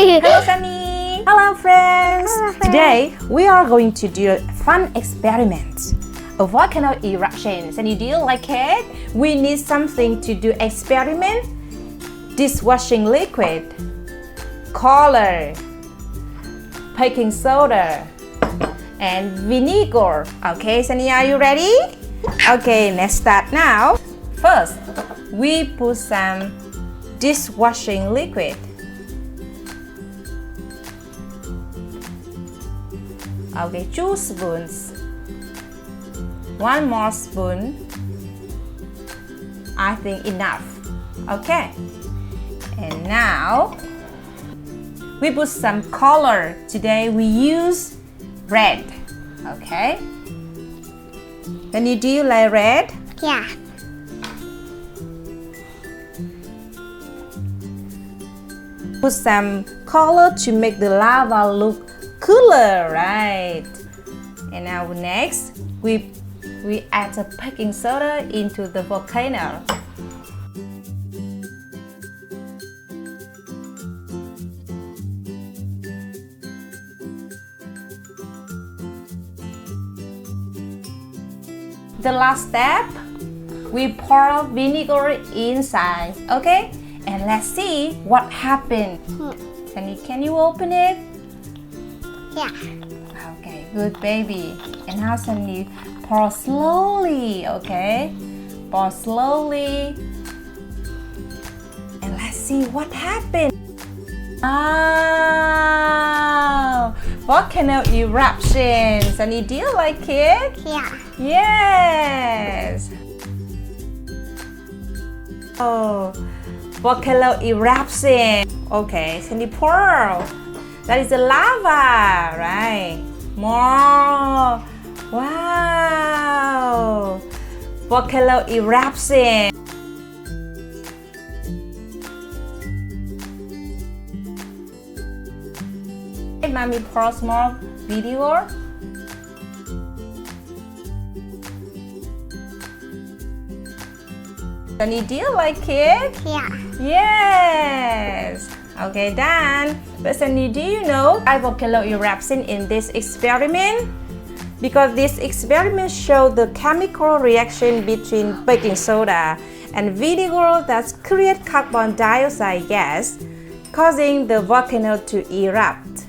Hello, Sunny. Hello, friends. Today, we are going to do a fun experiment. A volcano eruption. Sunny, do you like it? We need something to do experiment. Dishwashing liquid, color, baking soda, and vinegar. Okay, Sunny, are you ready? Okay, let's start now. First, we put some dishwashing liquid. Okay, 2 spoons. 1 more spoon. I think enough. Okay. And now we put some color. Today we use red. Okay. Then do you like red? Yeah. Put some color to make the lava look cooler, right? And now next we add a baking soda into the volcano. The last step, we pour vinegar inside, okay? And let's see what happened. Sunny, can you open it? Yeah. Okay, good baby. And now Sunny, pour slowly, okay? Pour slowly. And let's see what happened. Oh, volcano eruption. Sunny, do you like it? Yeah. Yes. Oh, volcano eruption. Okay, Sunny, pour. That is the lava, right? More. Wow. Volcano eruption. Mommy pours more vinegar. Sunny, do you like it? Yeah. Yes. Okay, done. But Sunny, do you know why volcano eruption in this experiment? Because this experiment showed the chemical reaction between baking soda and vinegar that create carbon dioxide gas, causing the volcano to erupt.